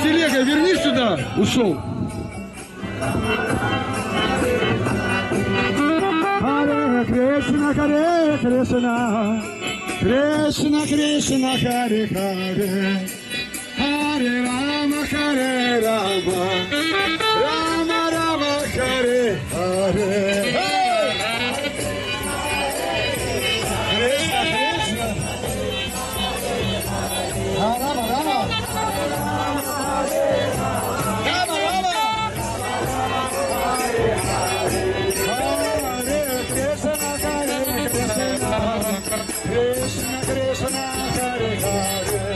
Телега, вернись сюда, ушел. Харе Кришна, Харе Кришна, Кришна Кришна, Харе Харе, Харе Рама, Харе Рама, Рама Рама, Харе Харе. Кришна, Кришна, Рама, Рама, Рама, Рама. Krishna Krishna Hare Hare Hare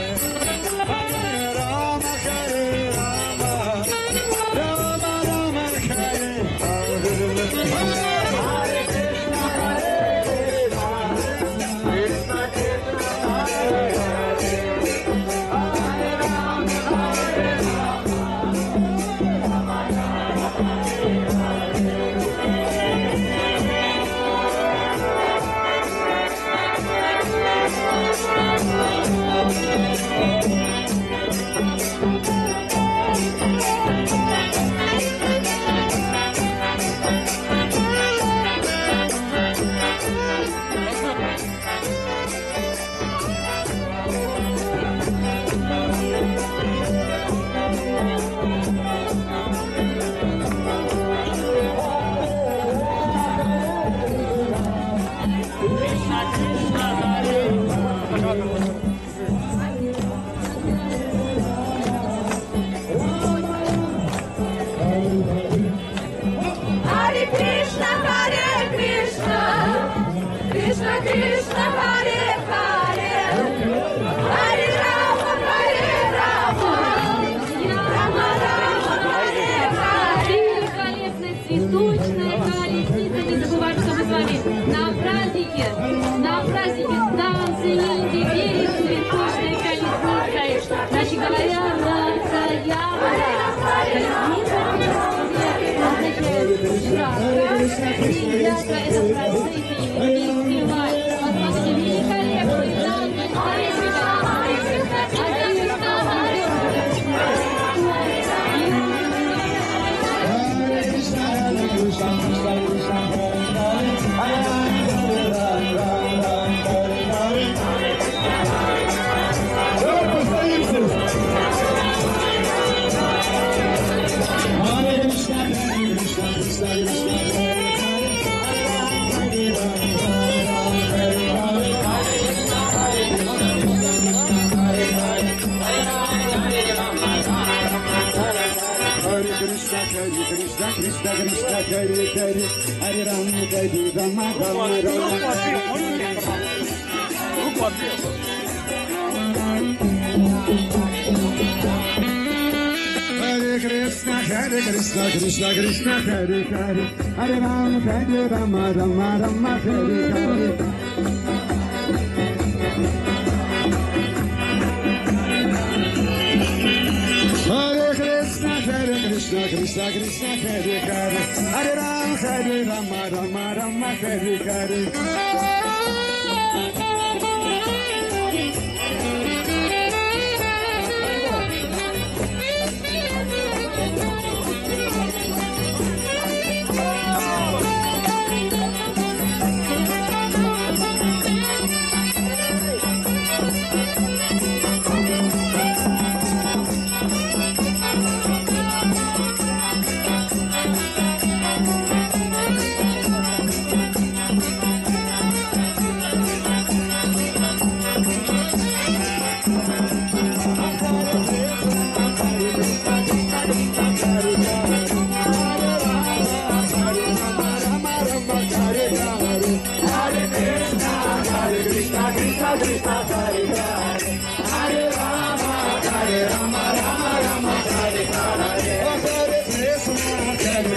Rama Hare Rama Rama Rama Hare Hare Hare Krishna Hare Krishna Krishna Krishna Hare Hare Hare Rama Hare Krishna Krishna Krishna Hare Hare Hare Rama Hare Rama Rama Rama Hare Hare Hare Krishna Krishna Krishna Krishna Hare Hare Hare Rama Rama Rama Hare Hare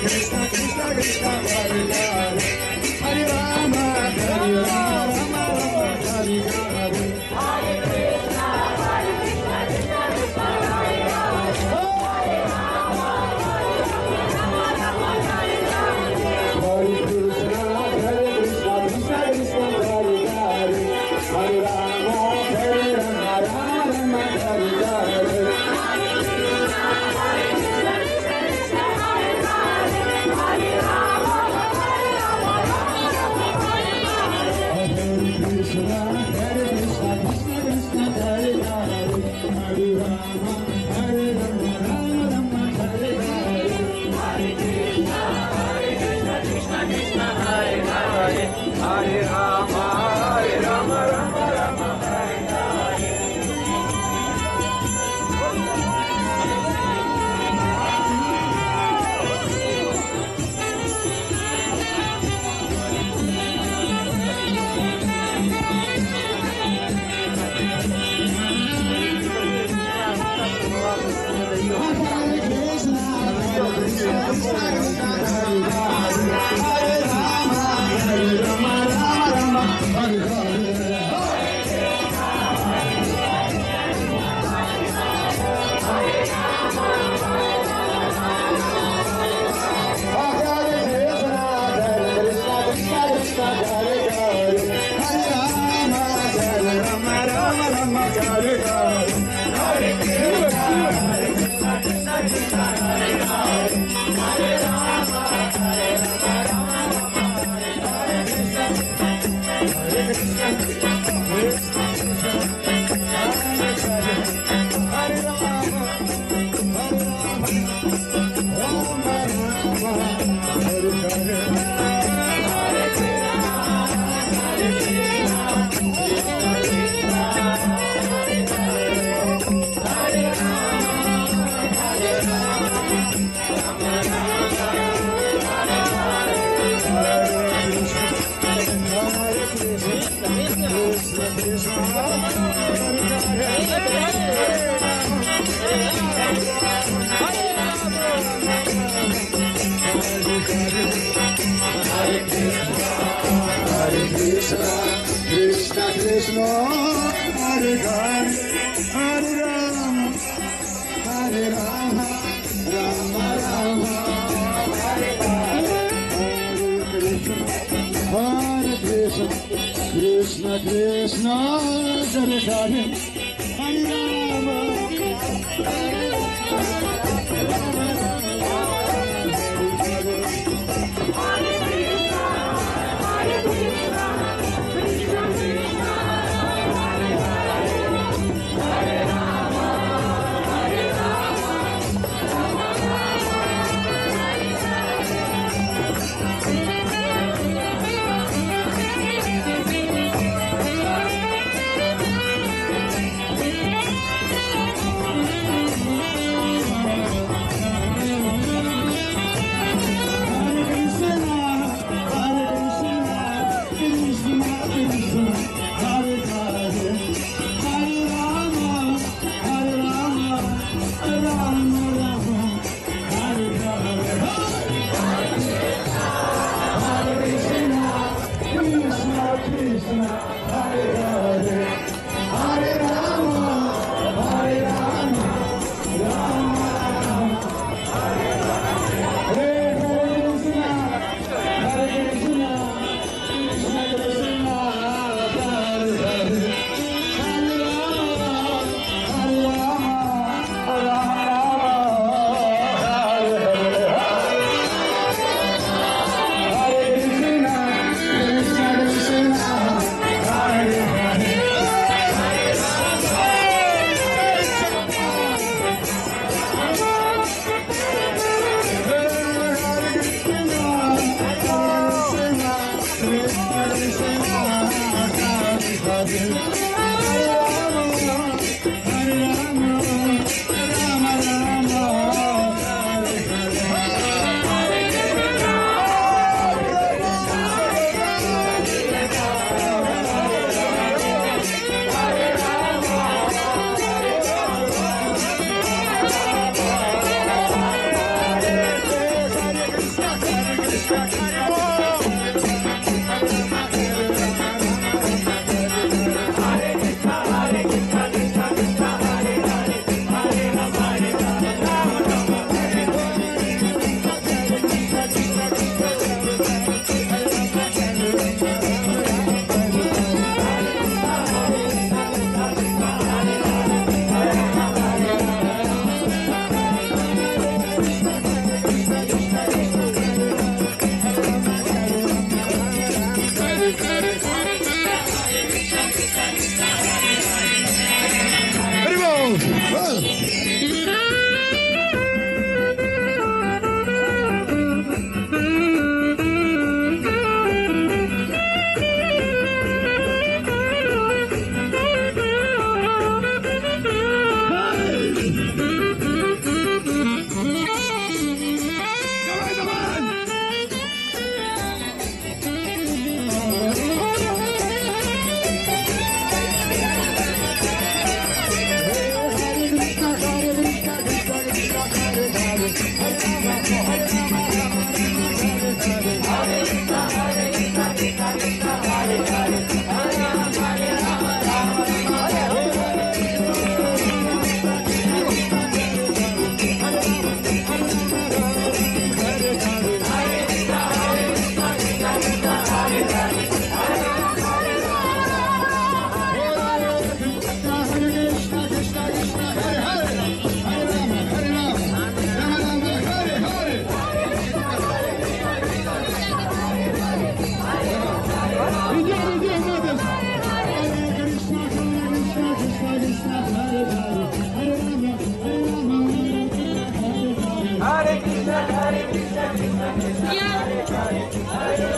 Krishna Krishna Hare Hare Hare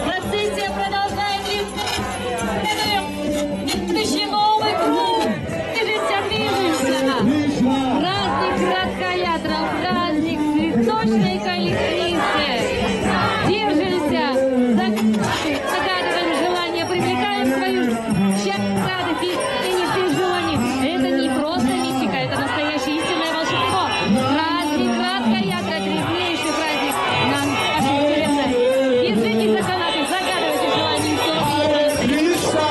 Процессия продолжает следующий новый круг. Движемся, движемся. Праздник Радха-ятра, праздник цветочной колесницы. Держимся, загадываем желание, привлекаем свою счастье, радость и искренних желаний. Это не просто мистика, это настоящее истинное волшебство. Праздник Радха-ятра, древнейший праздник нам нашей вселенной. Держитесь за канаты, загадывайте желание, и все сложится.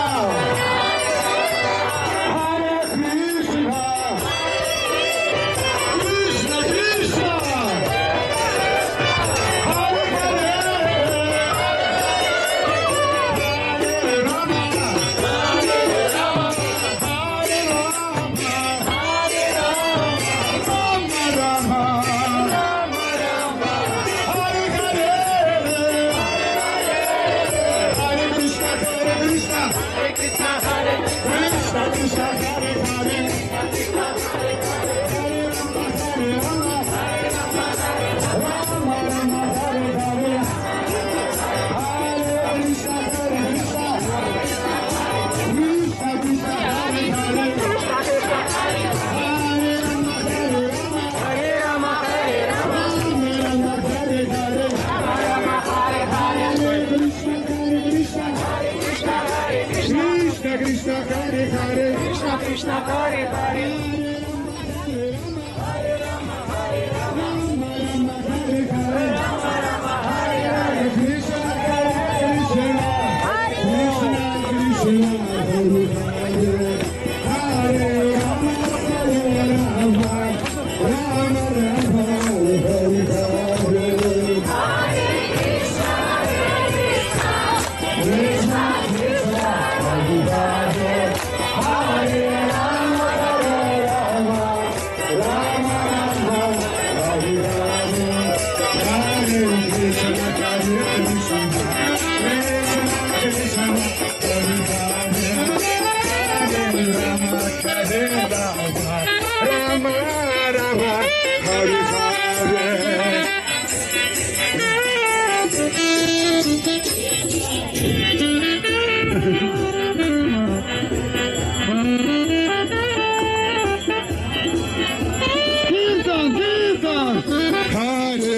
Krishna Hare Hare Hare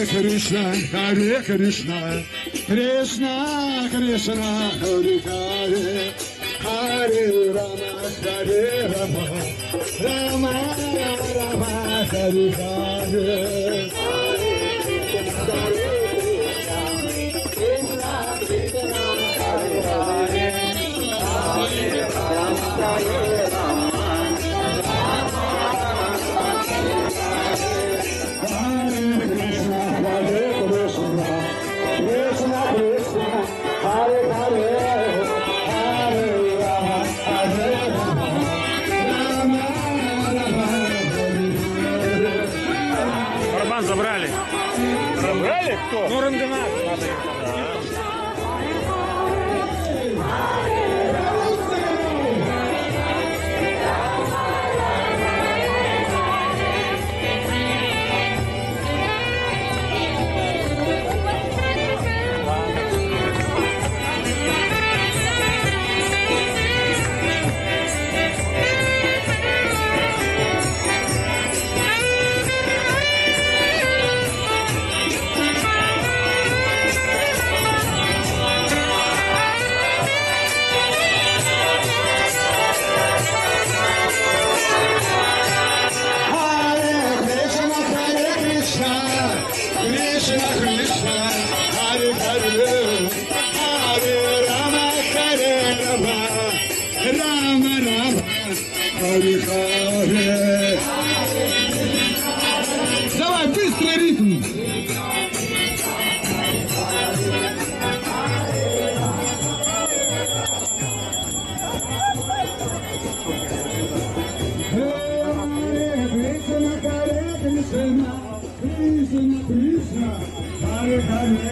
Krishna, Hare Krishna, Krishna Krishna, Hare Hare, Hare Rama, Hare Rama, Rama Rama, Hare Hare. Барабан забрали. Забрали? Кто? Ну, Ранденат. Krishna Krishna, Hare Hare, Hare Rama, Hare Rama, Rama Rama, Hare Hare. Давай, быстрый ритм. Krishna Krishna, Hare Hare,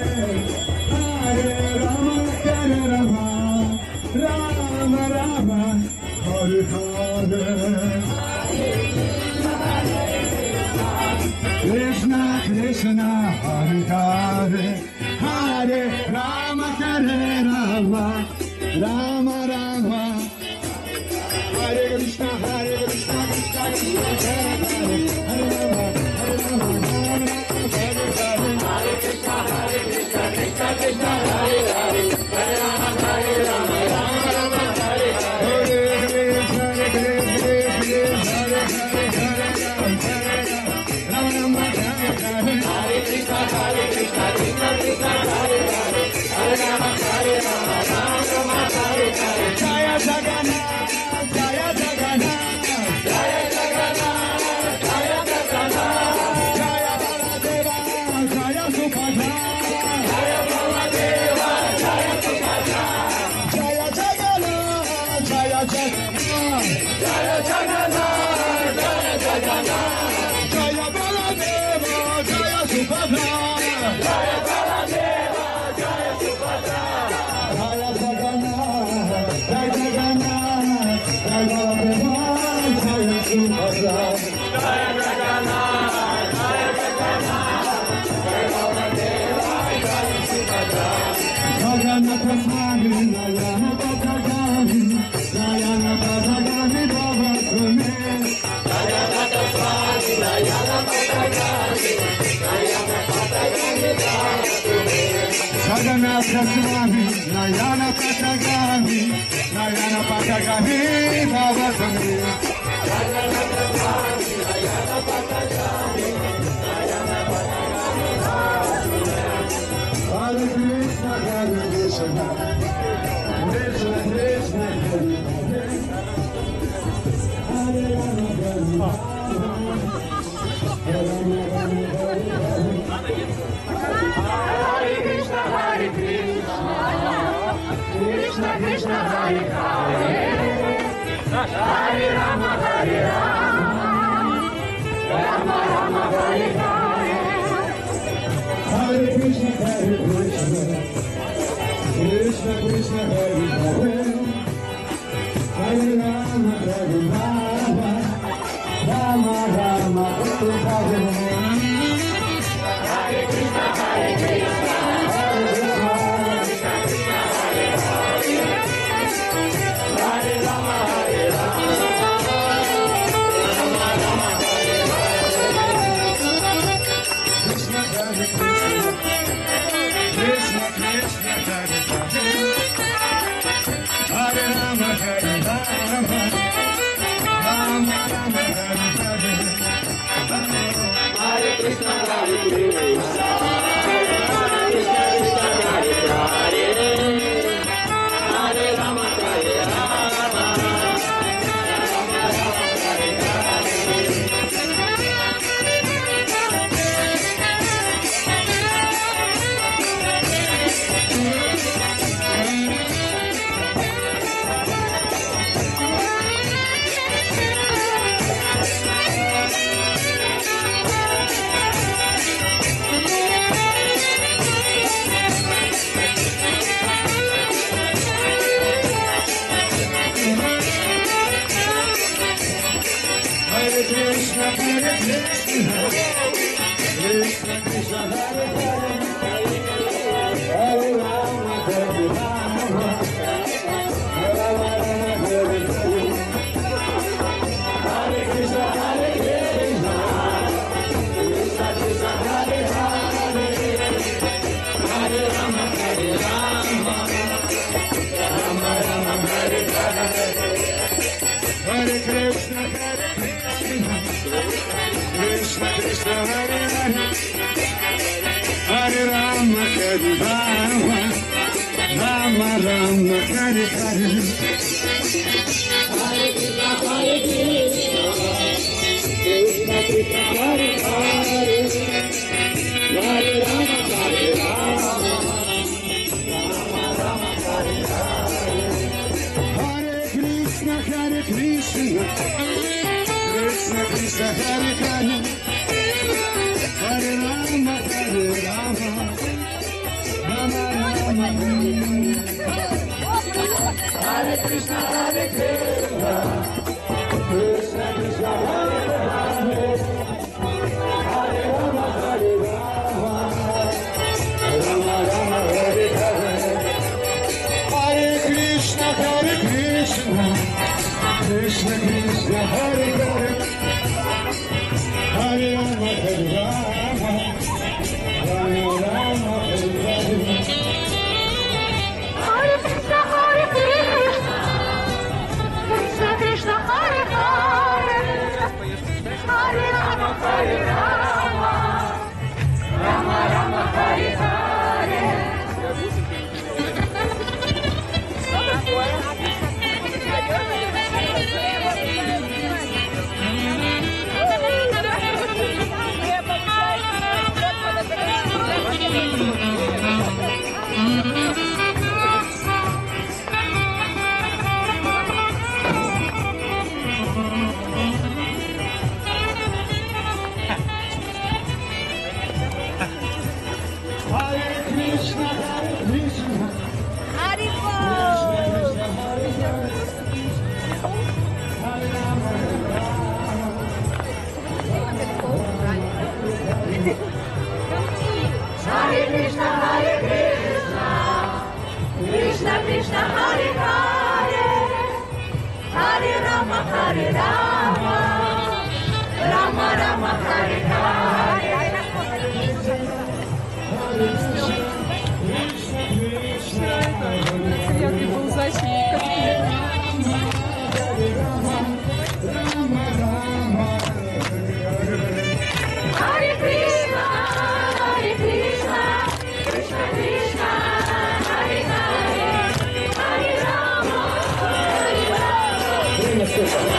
Hare Rama, Hare Rama, Rama Rama, Hare Hare. Krishna Krishna, Hare Hare, Hare Rama, Hare Rama, Rama Rama, Hare Krishna, Hare Krishna, Krishna Krishna, Hare Hare, Hare Rama, Hare Rama. Jaya Jagannath, Jaya Jagannath, Jaya Jagannath, Jaya Jagannath, Jaya Baladeva, Jaya Subhadra, Jaya Baladeva, Jaya Subhadra, Jaya Jagannath, Jaya Jagannath, Jaya Jagannath, Jaya Jagannath, Jaya Baladeva, Jaya Subhadra, Jaya Baladeva, Jaya Subhadra, Jaya Jagannath, Jaya Jagannath, Jaya Baladeva, Jaya Subhadra, Jaya Jagannath, Jaya Jagannath, Jaya Baladeva, Jaya Subhadra, Jagannath Swami, Nayana Patagami, Nayana Patagami, Baba Kune, Jagannath Swami, Nayana Patagami, Nayana Patagami, Baba Kune, Jagannath Swami, Nayana Patagami, Nayana Patagami, Baba Kune, Jagannath Swami, Nayana Patagami, Nayana Patagami, Baba Kune. Hare Krishna, Hare Krishna, Krishna Krishna, Hare Hare, Hare Rama, Hare Rama, Hare Krishna, Hare Krishna, Krishna Krishna, Hare Hare, Hare Rama, Hare Rama, Rama Rama, Hare Hare. Hare Krishna, Hare Krishna, Krishna Krishna, Hare Hare, Hare Rama, Hare Rama, Rama Rama, Hare Hare. Hare Krishna, Hare Krishna, Hare Rama, Krishna Krishna, Hare Hare, Hare Rama, Hare Rama, Rama Rama, Hare Hare. Krishna, Hare Krishna Krishna Hare Hare Hare Rama Hare Rama Rama Rama Hare Hare Hare Krishna Hare Krishna Krishna Krishna Hare Hare Hare Rama Hare Rama Rama Rama Hare Hare Krishna Hare Krishna Krishna Krishna Hare Hare Hare Rama Hare Rama Rama Rama Hare Hare Hare Krishna Hare Krishna Krishna Krishna Hare Hare Hare Rama Hare Rama Rama Rama Hare Hare Hare Krishna Hare Krishna Krishna Hare Hare Hare Rama Hare Rama Rama Rama Hare Hare Hare Krishna Hare Krishna Krishna Krishna Hare Hare Hare Rama Hare Rama Rama Rama Hare Hare Hare Krishna Hare Krishna Krishna Krishna Hare Hare Hare Rama Hare Rama Rama Rama Hare Krishna Hare Krishna Krishna Krishna Hare Hare Hare Rama Hare Rama Rama Rama Hare Hare Hare Krishna Hare Krishna Krishna Krishna Hare Hare Hare Rama Hare Rama Rama Rama Hare Hare Hare Krishna Hare Krishna Krishna Krishna Hare Hare Hare Rama Hare Rama Rama Rama Hare Hare Hare Krishna Hare Krishna Haribol Krishna Hare Hare Hare Rama Hare Krishna Hare Krishna Krishna Krishna Hare Hare Hare Rama Hare Rama Rama Rama Hare Hare Hare Krishna Hare Krishna Krishna Krishna Hare Hare Hare Rama Hare Rama Hare Krishna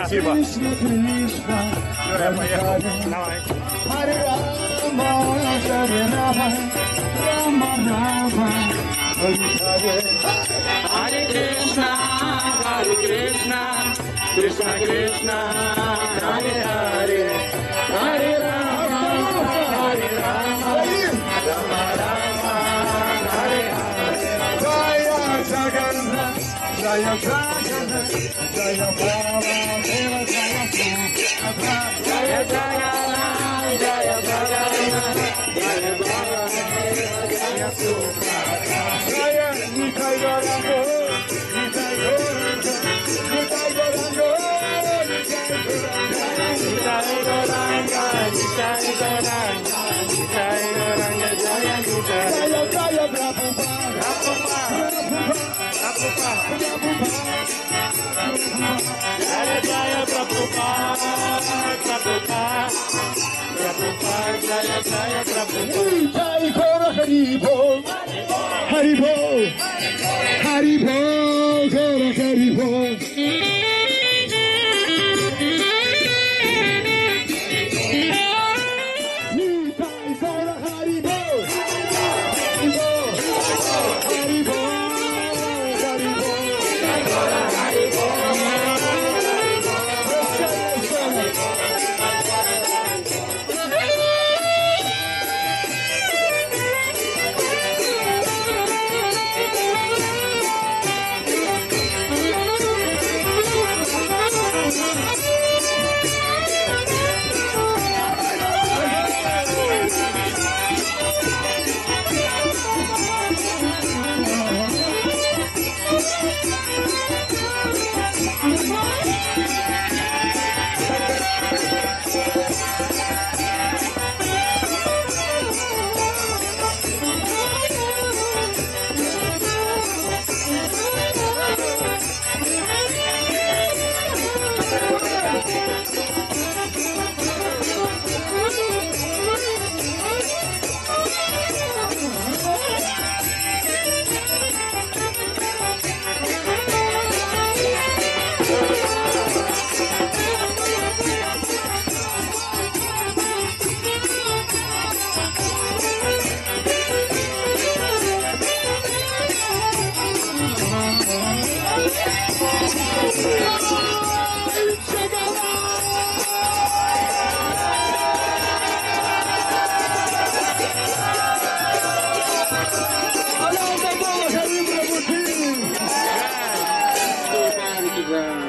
Спасибо. Я поехал. Давай. Hare Rama, Hare Rama, Rama Rama, Hare Hare. Hare Krishna, Hare Krishna, Krishna Krishna, Hare Hare, Hare Rama, Hare Rama, Rama Rama, Hare Hare. Jaya Jagannath, Jaya Jagannath, Jaya Baladeva, Jaya Subhadra, Jaya Jagannath, Jaya Baladeva, Jaya Baladeva, Jaya Subhadra, Jaya Nitai Gauranga, Nitai Gauranga, Nitai Gauranga, Nitai Gauranga, Nitai Gauranga, Nitai Gauranga, Jaya Nitai, Jaya Jaya Prabhupada, Jaya Jaya Prabhupada, Prabhupada, Prabhupada, Jaya Jaya Prabhupada. Jai Gaura Hari Bol, Hari Bol, Hari Bol, Gaura Hari Bol.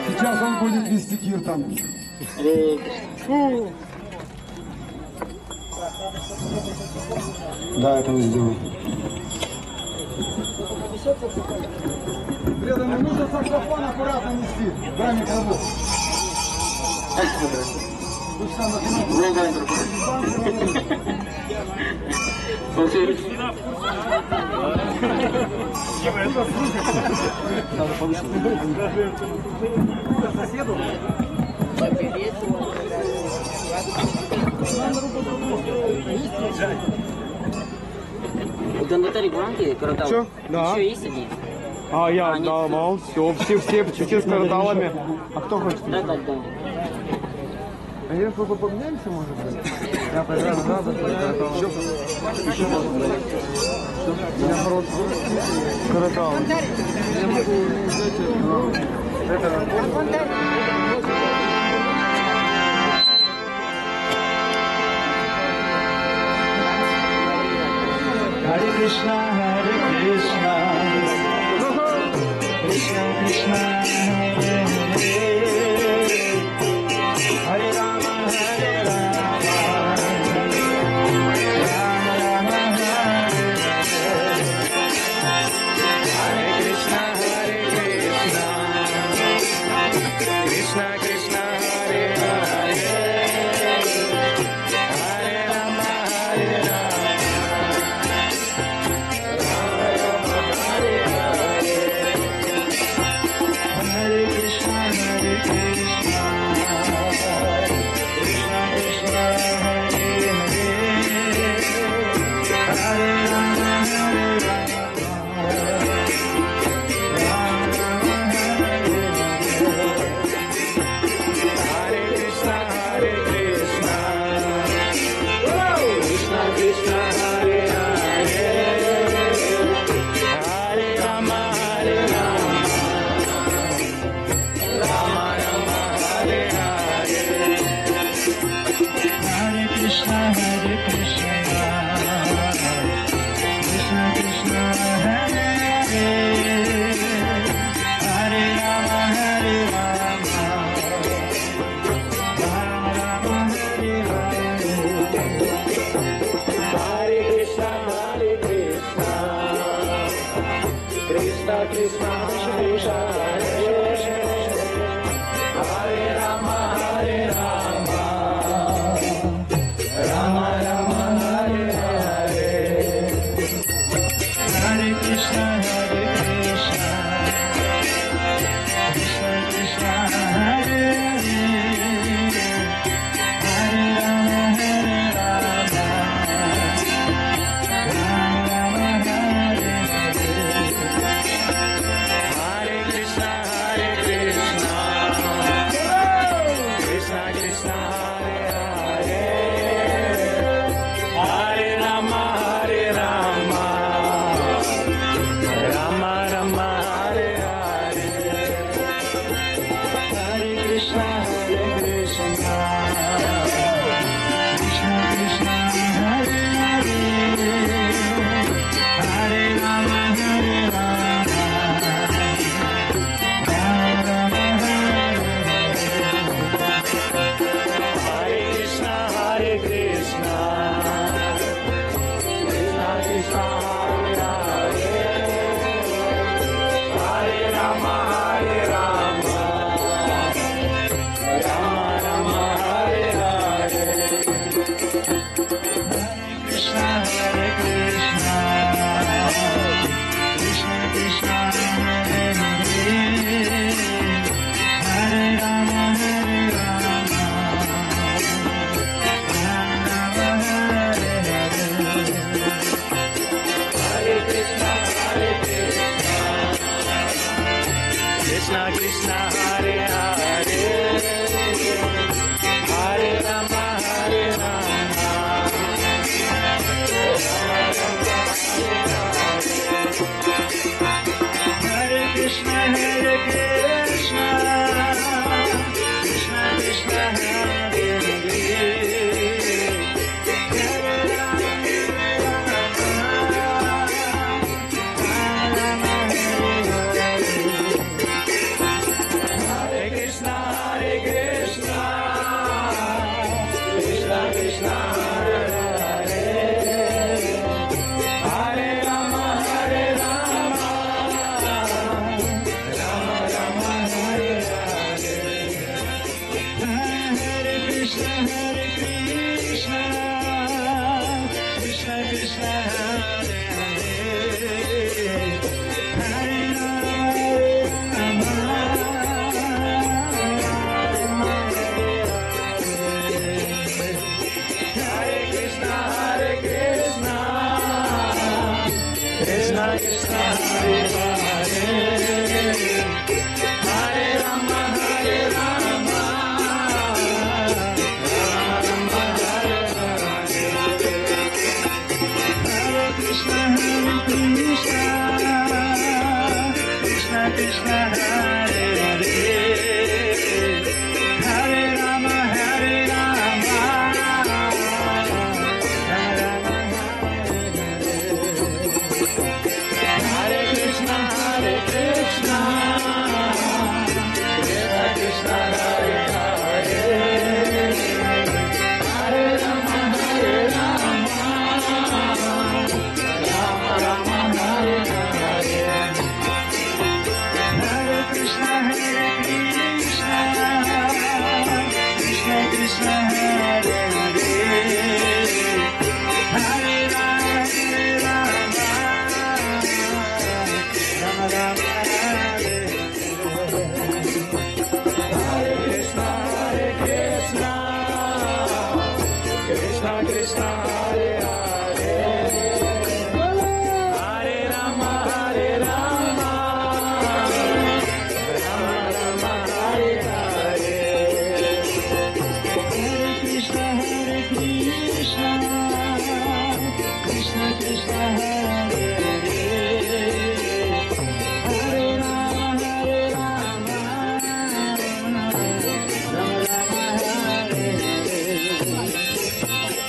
Сейчас он будет вести киртан. Да, это мы сделаем. Преданный, нужно саксофон аккуратно нести. Дай микрофон. Пусть сам соседу. Гандатари Гуранки, Каратал. Чё? Да. Еще есть они? А я Они- давал, все с караталами. А кто хочет? Да. А если мы поменяемся, может быть? Я поиграю надо, еще я народ каратал. Я могу взять это. Hare Krishna, Hare Krishna, Krishna Krishna, Hare Hare, Hare Rama, Hare Rama, Rama Rama, Hare Hare, Hare Krishna, Hare Krishna, Krishna Krishna, Hare Hare, Hare Rama, Hare Rama. Krishna Hare Krishna Krishna Krishna Hare Hare Hare Rama Hare Rama Rama Rama Hare Hare Hare Krishna Krishna Krishna Krishna Hare Hare Rama Hare Rama Rama Rama Hare Hare Hare Krishna Krishna Krishna Hare Hare Hare Rama Hare Rama Rama Rama Hare Hare Krishna Krishna Krishna Hare Hare Hare Rama Hare Rama Rama Rama Hare Hare Hare Krishna Krishna Krishna Krishna Hare Hare Hare Rama Hare Rama Rama Rama Hare Hare Krishna Krishna Krishna Hare Hare Hare Rama Hare Rama Rama Rama Hare Hare Krishna Krishna Krishna Krishna Hare Hare Hare Rama Hare Rama Rama Rama Hare Hare Krishna Krishna Krishna Hare Hare Hare Rama Hare Rama Hare Krishna Krishna Krishna Krishna Hare Hare Hare Rama Rama Hare Hare Hare Krishna Krishna Krishna Hare Hare Hare Rama Hare Rama Rama Rama Hare Hare Hare Krishna Krishna Krishna Hare Hare Hare Rama Rama Hare Hare Krishna Krishna Krishna Hare Hare Hare Rama Hare Rama Rama Hare Hare Hare Krishna Krishna Krishna Hare Hare Hare Rama Hare Rama Rama Hare Hare Krishna Krishna Krishna Hare Hare Hare Rama Hare Rama Rama Rama Hare Hare Hare Krishna Krishna Krishna Hare Hare Hare Rama Rama Rama Hare Hare Krishna Krishna Krishna Hare Hare Hare Rama Hare Rama Rama Rama Hare Hare Hare Krishna Krishna Krishna Hare Hare Hare Rama Rama Rama Rama Hare Hare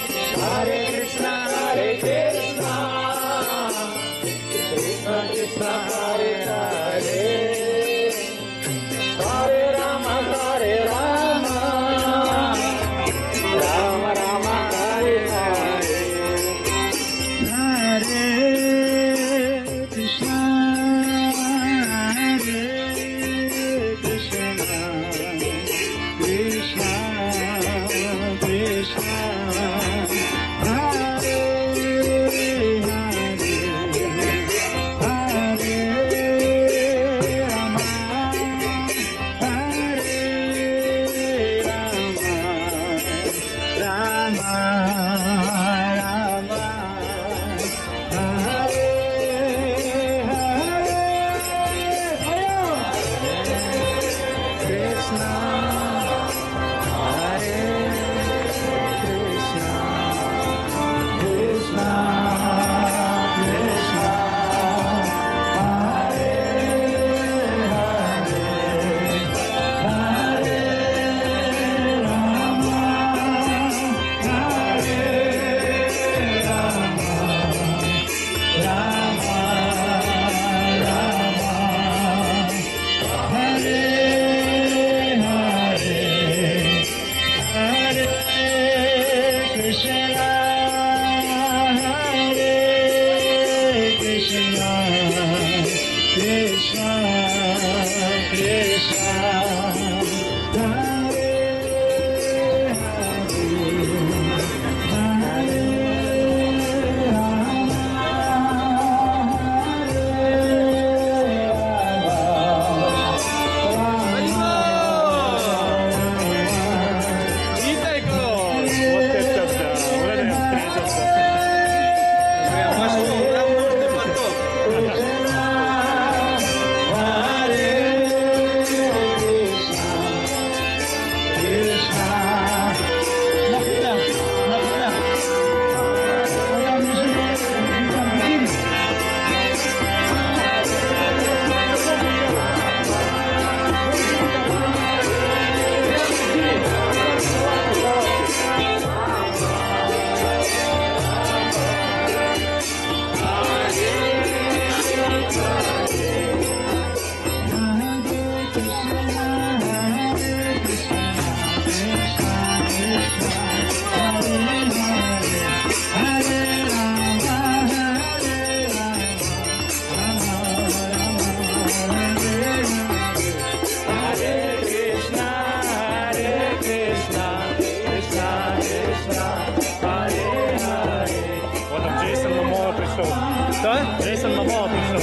Джейсон Момоа пришел.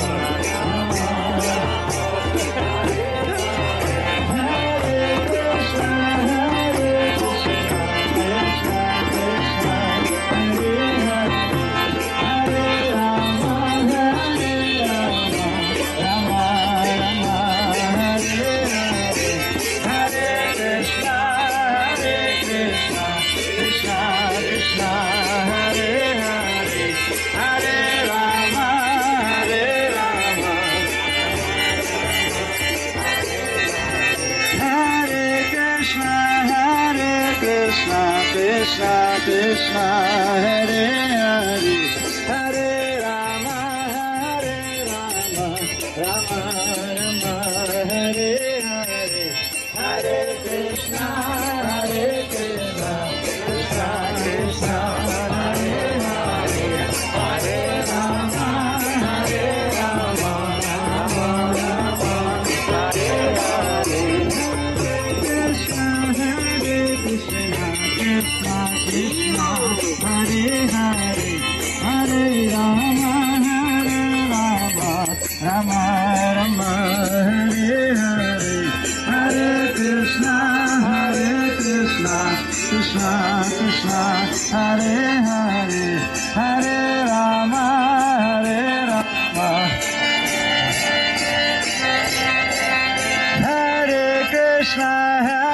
Krishna Krishna Hare Hare Hare Rama Rama Rama Hare Hare Hare Krishna Krishna Krishna Hare Hare Hare Rama Rama Rama Hare Hare Krishna Krishna Krishna Krishna Hare Hare Hare Rama Rama Rama Hare Hare Hare Krishna Krishna Krishna Hare Hare Hare Rama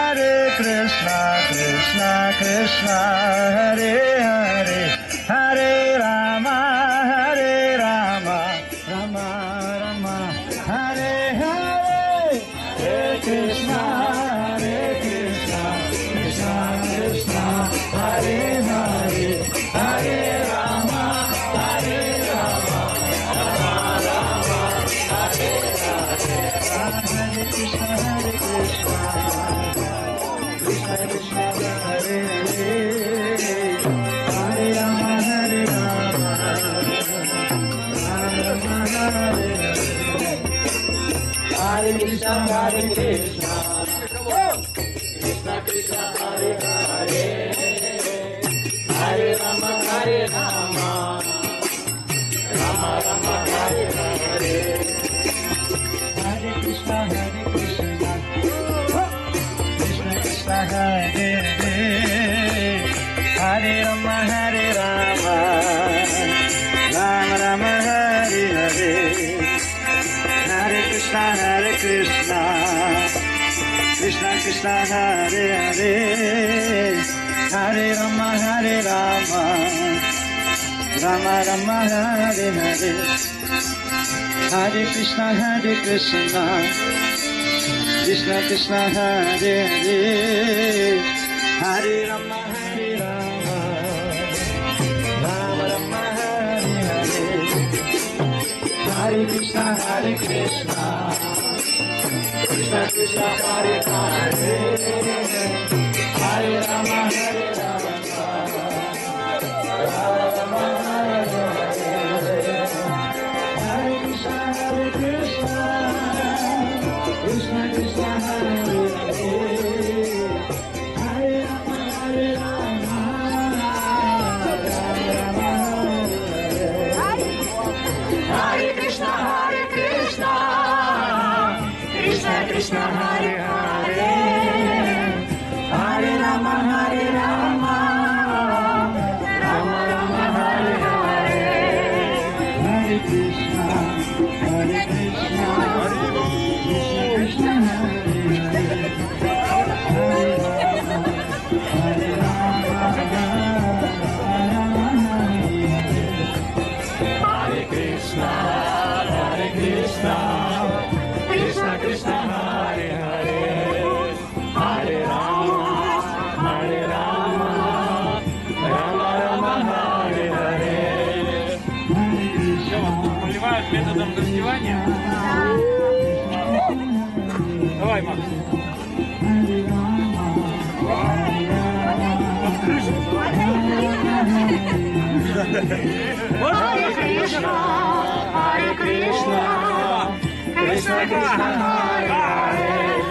Hare Krishna Krishna Krishna Hare Hare Hare Rama Rama Rama Hare Hare Hare Krishna Krishna Krishna Hare Hare Hare Rama Rama Rama Hare Hare Hare Krishna Krishna Krishna Hare Hare Rama Hare Krishna Krishna Krishna Hare Hare Hare Rama, Rama Rama Hare Hare, Hare Krishna, Krishna Krishna Hare Hare, Hare Rama, Hare Rama, Rama Rama Hare Hare, Hare Krishna, Krishna Krishna Hare Hare, Hare Rama, Hare Rama, Rama Rama Hare Hare, Hare Krishna, Krishna Krishna Hare Hare, Hare Rama, Hare Rama, Rama Rama Hare Hare, Hare Krishna, Krishna Krishna Hare Hare, Hare Rama, Hare Rama, Rama Hare Hare, Hare Krishna, Krishna Krishna Hare Hare, Hare Rama, Hare Rama, Rama Hare Hare, Hare Krishna, Krishna Krishna Hare Hare, Hare Rama, Hare Rama, Rama Rama Hare Hare, Hare Krishna, Krishna Krishna Hare Hare, Hare Rama, Hare Rama, Rama Hare Hare, Hare Krishna, Krishna Krishna Hare Hare, Hare Rama, Rama Rama Hare Hare. Поливают методом дождевания. Давай, Макс. Hare Krishna, Krishna Krishna Hare Hare,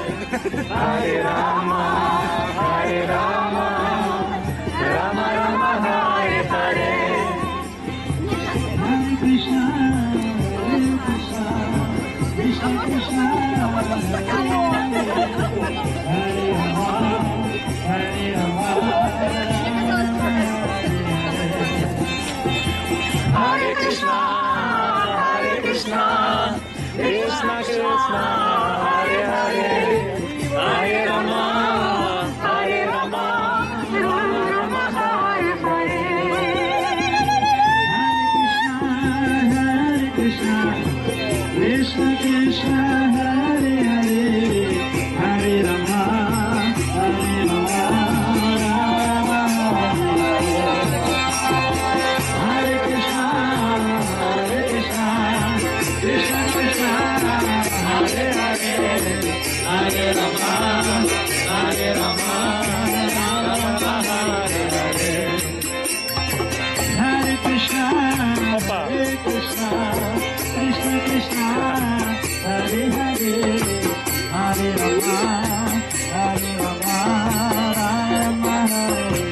Hare Rama, Rama Rama Hare Hare, Hare Krishna, Krishna Krishna Hare Rama, Hare Krishna, Krishna Krishna Hare Hare, Hare Rama, Rama Rama Hare Hare, Hare Krishna, Krishna Krishna Hare Hare, Hare Rama, Rama Hare Krishna, Krishna Krishna Hare Hare, Hare Rama, Rama Hare Hare, Hare Krishna, Krishna Krishna Hare Hare, Hare Rama, Rama Hare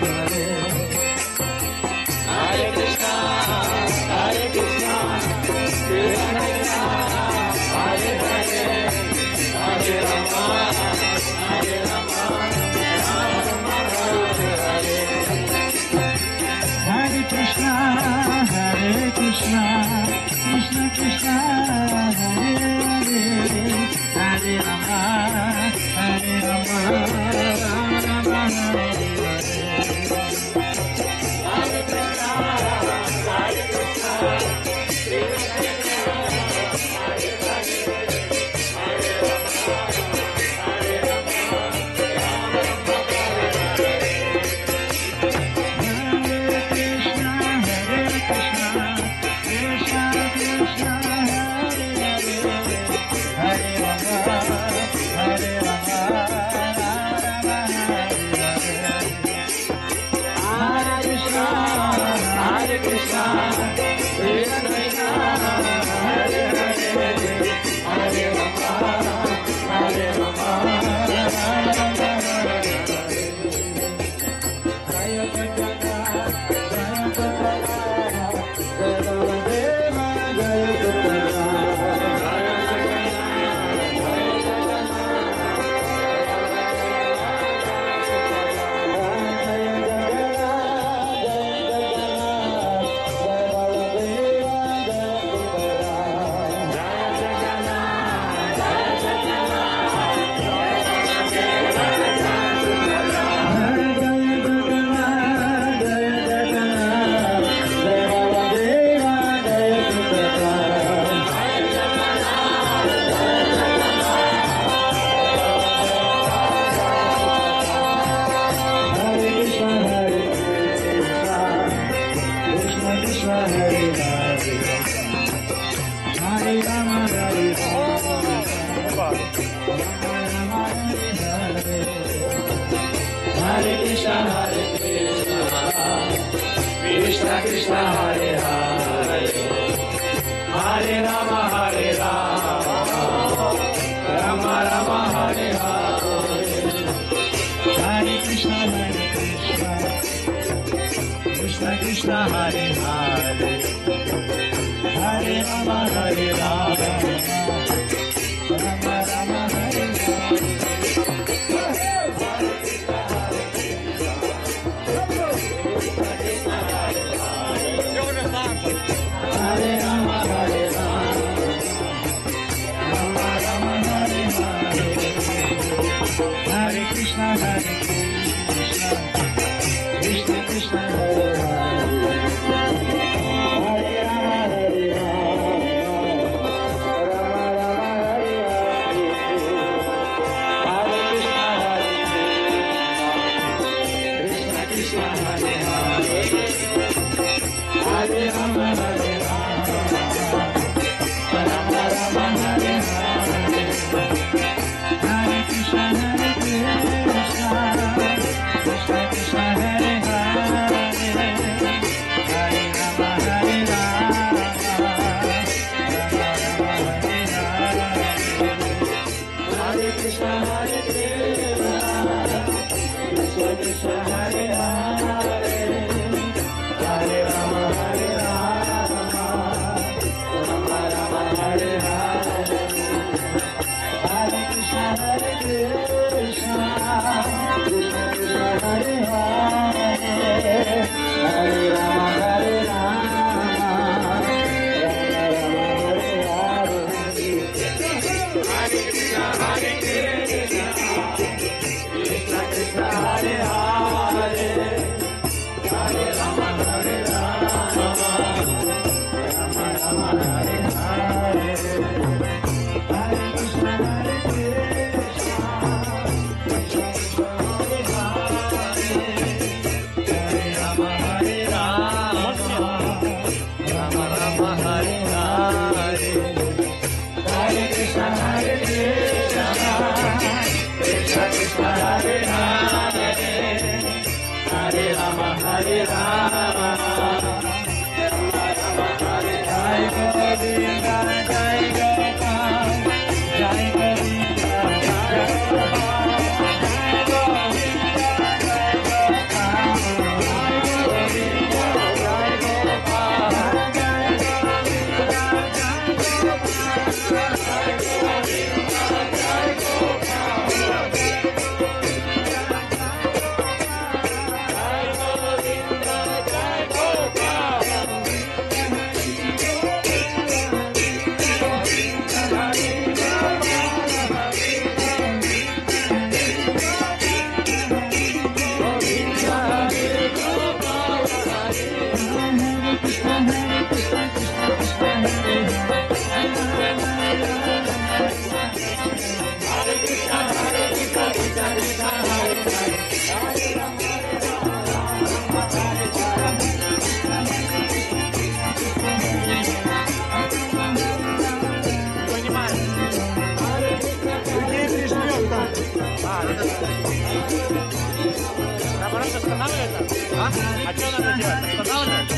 Hare, Hare Krishna, Krishna Krishna Hare Hare, Hare Rama, Rama Hare Hare, Hare Krishna, Krishna Krishna Hare Hare, Hare Rama, Rama Hare Hare Krishna Hare Hare Hare Rama Rama Rama Hare Hare Hare Krishna Krishna Krishna Hare Hare Hare Rama Rama Rama Hare Hare Rama Rama Hare Hare Hare Krishna Krishna Krishna Hare Hare Hare Rama Rama Hare Hare Krishna Krishna Hare Hare Hare Rama Hare Rama Rama Hare Hare Hare Krishna Krishna Krishna Hare Hare Hare Rama Hare Rama Rama Rama Hare Hare Hare Krishna Krishna Krishna Hare Hare Hare Rama Hare Rama Rama Rama Hare Hare Hare Krishna Krishna Krishna Hare Hare Hare Rama Hare Rama Hare Rama Jai Govinda Jai Gopal Jai Govinda Jai Gopal Jai Govinda Jai Gopal Jai Govinda Jai Gopal Jai Govinda Jai Наоборот, останавливается? А что надо делать? Останавливать? Вот в этом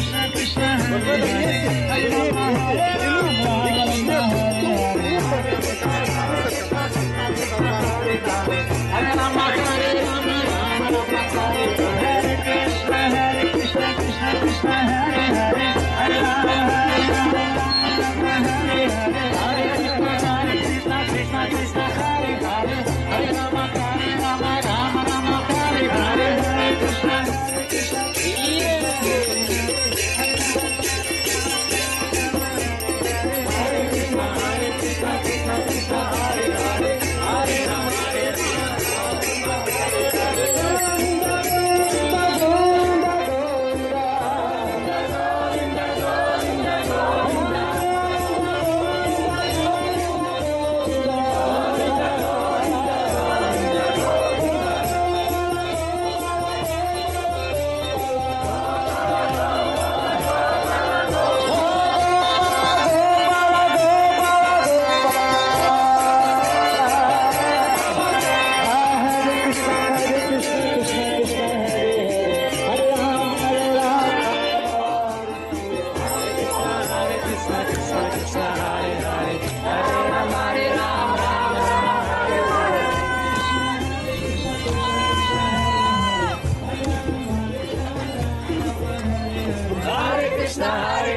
Krishna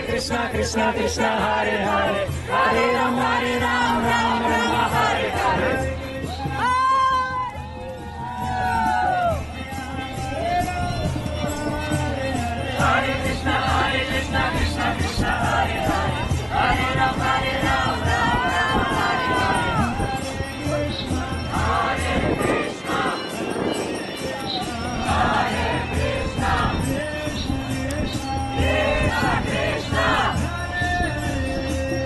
Krishna Krishna Krishna Hare Hare Hare Ram Ram Ram Hare Hare Hare Krishna Krishna Krishna Hare Hare Hare Ram Ram Ram Hare Hare Hare Krishna Hare Krishna Krishna Krishna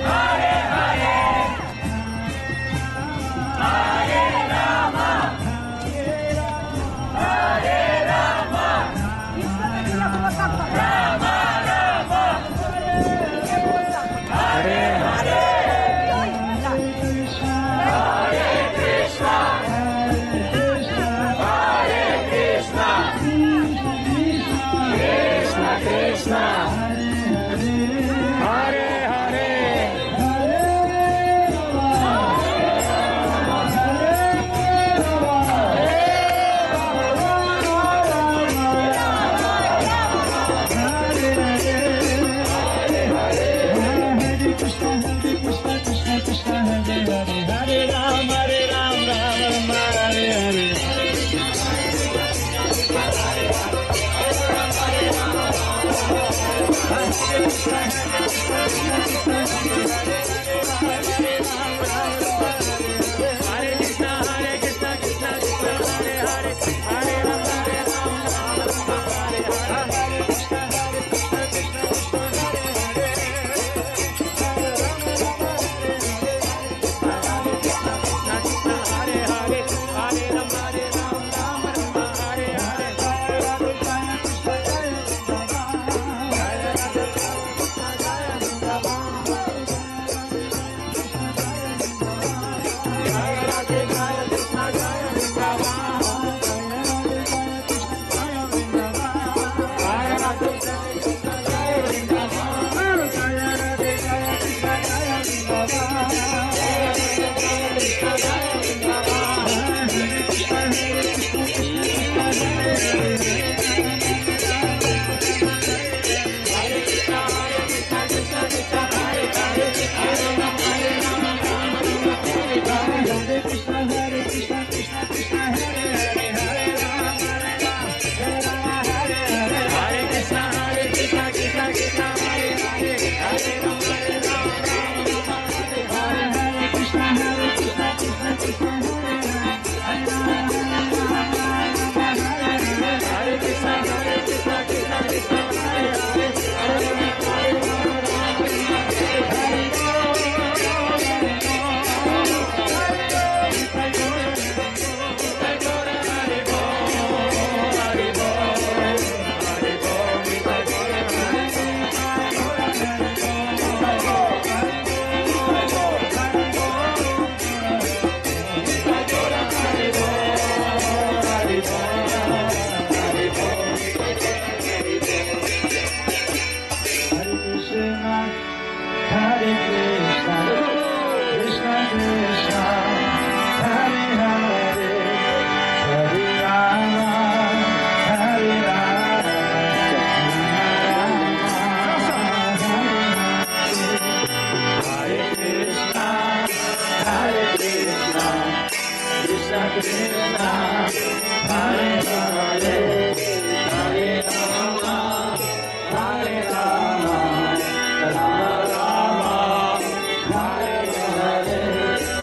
Hare Hare Hare Rama Hare Rama Rama Rama Hare Hare Hare Krishna Hare Krishna Krishna Krishna Hare Hare Hare Ram Ram Hare Hare Hare Krishna Krishna Krishna Hare Hare Hare Ram Hare Krishna Hare Hare